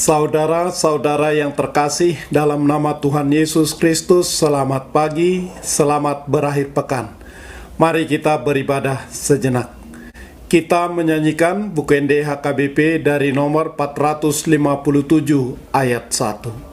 Saudara-saudara yang terkasih dalam nama Tuhan Yesus Kristus, selamat pagi, selamat berakhir pekan. Mari kita beribadah sejenak. Kita menyanyikan buku ND HKBP dari nomor 457 ayat 1.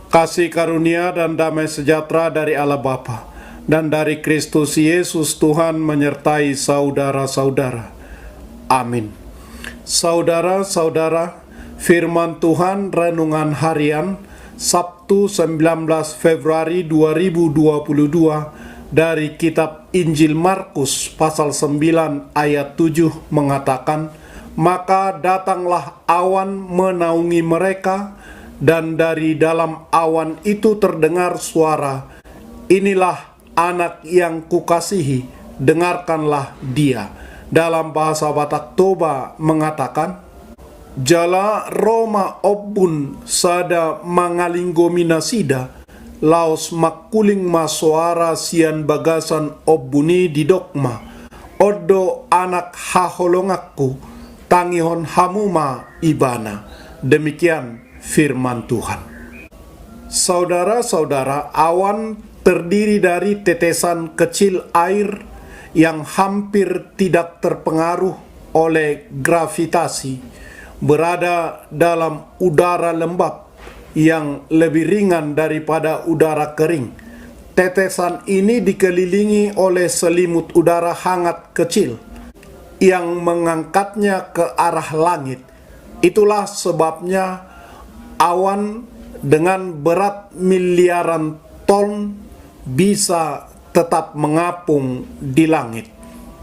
Kasih karunia dan damai sejahtera dari Allah Bapa dan dari Kristus Yesus Tuhan menyertai saudara-saudara. Amin. Saudara-saudara, firman Tuhan renungan harian Sabtu 19 Februari 2022 dari kitab Injil Markus pasal 9 ayat 7 mengatakan, "Maka datanglah awan menaungi mereka, dan dari dalam awan itu terdengar suara, 'Inilah anak yang kukasihi, dengarkanlah dia.'" Dalam bahasa Batak Toba mengatakan, "Jala Roma obbun sada mangalinggomina sida, laos makuling masuara sian bagasan obbuni didokma, oddo anak haholongakku, tangihon hamuma ibana." Demikian firman Tuhan. Saudara-saudara, awan terdiri dari tetesan kecil air yang hampir tidak terpengaruh oleh gravitasi, berada dalam udara lembab yang lebih ringan daripada udara kering. Tetesan ini dikelilingi oleh selimut udara hangat kecil yang mengangkatnya ke arah langit. Itulah sebabnya awan dengan berat miliaran ton bisa tetap mengapung di langit.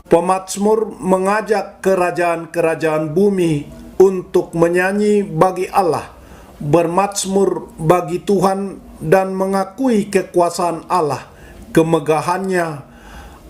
Pemazmur mengajak kerajaan-kerajaan bumi untuk menyanyi bagi Allah, bermazmur bagi Tuhan dan mengakui kekuasaan Allah. Kemegahannya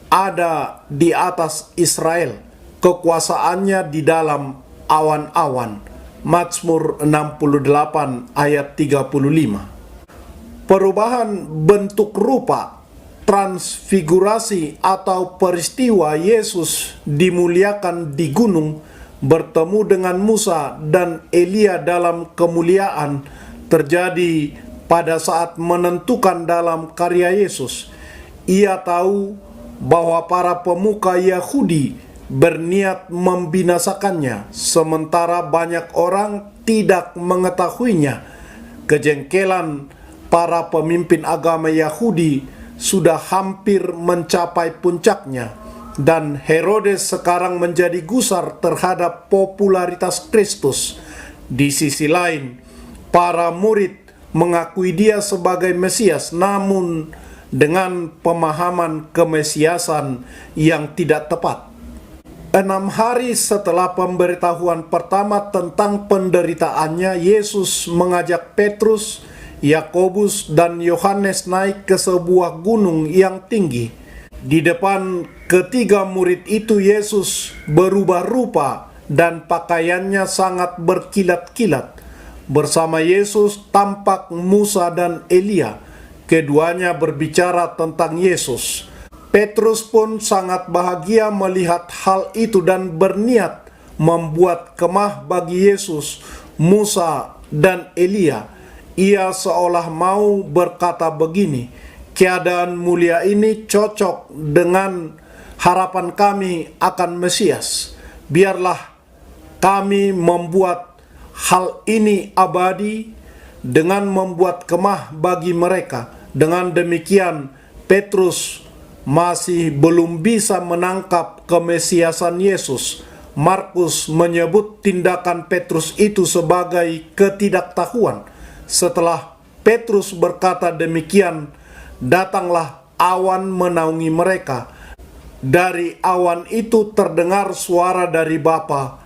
ada di atas Israel, kekuasaannya di dalam awan-awan. Mazmur 68 ayat 35. Perubahan bentuk rupa, transfigurasi atau peristiwa Yesus dimuliakan di gunung, bertemu dengan Musa dan Elia dalam kemuliaan, terjadi pada saat menentukan dalam karya Yesus. Ia tahu bahwa para pemuka Yahudi berniat membinasakannya, sementara banyak orang tidak mengetahuinya. Kejengkelan para pemimpin agama Yahudi sudah hampir mencapai puncaknya, dan Herodes sekarang menjadi gusar terhadap popularitas Kristus. Di sisi lain, para murid mengakui dia sebagai Mesias, namun dengan pemahaman kemesiasan yang tidak tepat. 6 hari setelah pemberitahuan pertama tentang penderitaannya, Yesus mengajak Petrus, Yakobus, dan Yohanes naik ke sebuah gunung yang tinggi. Di depan ketiga murid itu, Yesus berubah rupa dan pakaiannya sangat berkilat-kilat. Bersama Yesus tampak Musa dan Elia. Keduanya berbicara tentang Yesus. Petrus pun sangat bahagia melihat hal itu dan berniat membuat kemah bagi Yesus, Musa, dan Elia. ia seolah mau berkata begini, keadaan mulia ini cocok dengan harapan kami akan Mesias. Biarlah kami membuat hal ini abadi dengan membuat kemah bagi mereka. Dengan demikian, Petrus masih belum bisa menangkap kemesiasan Yesus. Markus menyebut tindakan Petrus itu sebagai ketidaktahuan. Setelah Petrus berkata demikian, datanglah awan menaungi mereka. Dari awan itu terdengar suara dari Bapa,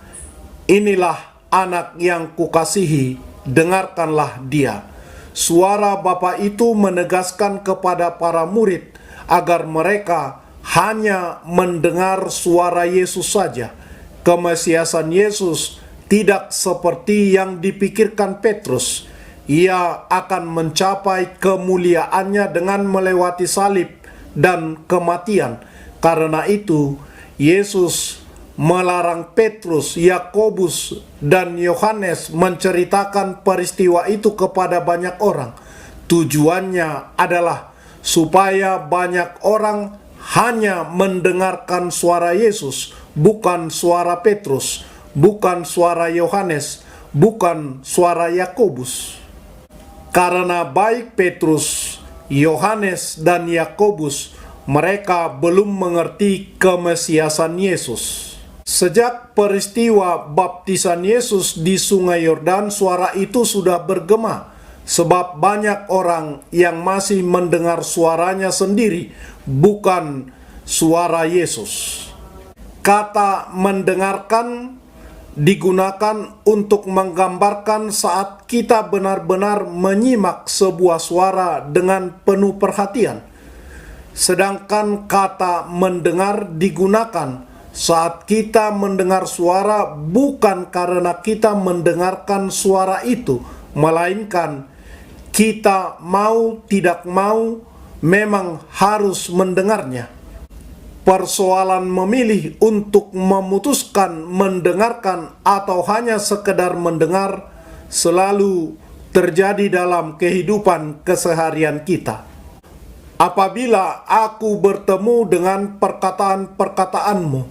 "Inilah anak yang kukasihi, dengarkanlah dia." Suara Bapa itu menegaskan kepada para murid agar mereka hanya mendengar suara Yesus saja. Kemesiasan Yesus tidak seperti yang dipikirkan Petrus. Ia akan mencapai kemuliaannya dengan melewati salib dan kematian. Karena itu, Yesus melarang Petrus, Yakobus, dan Yohanes menceritakan peristiwa itu kepada banyak orang. Tujuannya adalah supaya banyak orang hanya mendengarkan suara Yesus, bukan suara Petrus, bukan suara Yohanes, bukan suara Yakobus. Karena baik Petrus, Yohanes, dan Yakobus, mereka belum mengerti kemesiasan Yesus. Sejak peristiwa baptisan Yesus di Sungai Yordan, suara itu sudah bergema, sebab banyak orang yang masih mendengar suaranya sendiri, bukan suara Yesus. Kata mendengarkan digunakan untuk menggambarkan saat kita benar-benar menyimak sebuah suara dengan penuh perhatian. Sedangkan kata mendengar digunakan saat kita mendengar suara bukan karena kita mendengarkan suara itu, melainkan kita mau tidak mau memang harus mendengarnya. Persoalan memilih untuk memutuskan mendengarkan atau hanya sekedar mendengar selalu terjadi dalam kehidupan keseharian kita. Apabila aku bertemu dengan perkataan-perkataanmu,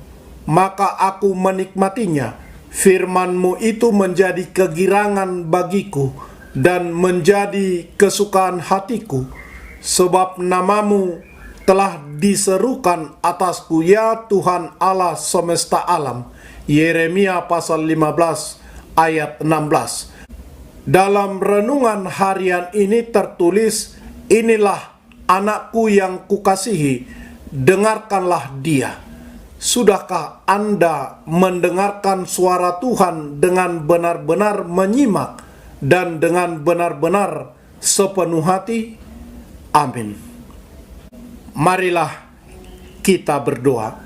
maka aku menikmatinya. Firman-Mu itu menjadi kegirangan bagiku dan menjadi kesukaan hatiku, sebab nama-Mu telah diserukan atasku, ya Tuhan Allah semesta alam. Yeremia pasal 15 ayat 16. Dalam renungan harian ini tertulis, "Inilah anakku yang kukasihi, dengarkanlah dia." Sudahkah Anda mendengarkan suara Tuhan dengan benar-benar menyimak dan dengan benar-benar sepenuh hati? Amin. Marilah kita berdoa.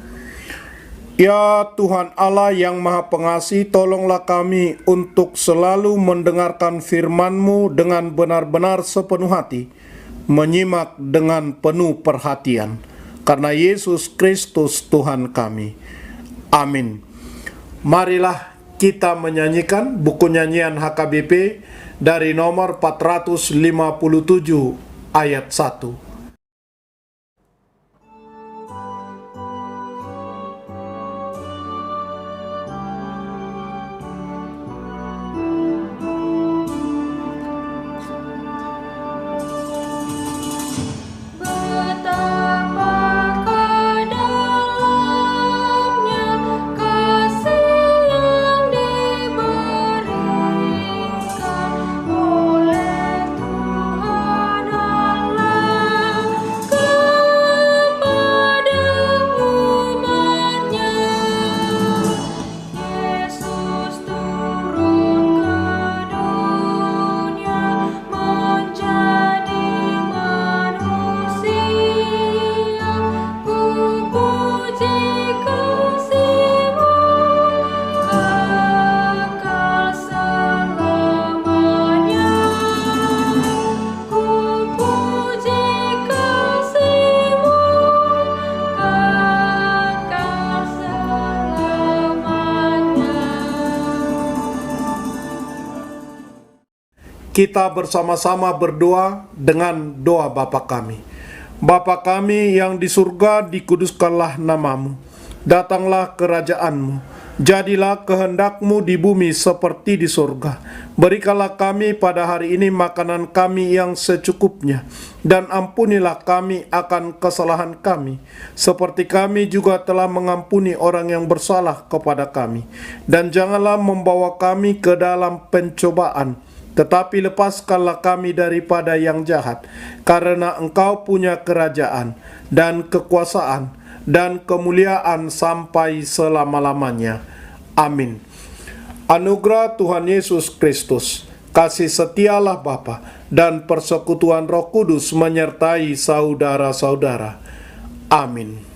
Ya Tuhan Allah yang Maha Pengasih, tolonglah kami untuk selalu mendengarkan firman-Mu dengan benar-benar sepenuh hati, menyimak dengan penuh perhatian. Karena Yesus Kristus Tuhan kami. Amin. Marilah kita menyanyikan buku nyanyian HKBP dari nomor 457 ayat 1. Oleh Tuhan Allah kita bersama-sama berdoa dengan doa Bapa kami. Bapa kami yang di surga, dikuduskanlah namamu. Datanglah kerajaanmu. Jadilah kehendakmu di bumi seperti di surga. Berikanlah kami pada hari ini makanan kami yang secukupnya. Dan ampunilah kami akan kesalahan kami, seperti kami juga telah mengampuni orang yang bersalah kepada kami. Dan janganlah membawa kami ke dalam pencobaan, tetapi lepaskanlah kami daripada yang jahat, karena Engkau punya kerajaan, dan kekuasaan, dan kemuliaan sampai selama-lamanya. Amin. Anugerah Tuhan Yesus Kristus, kasih setialah Bapa, dan persekutuan Roh Kudus menyertai saudara-saudara. Amin.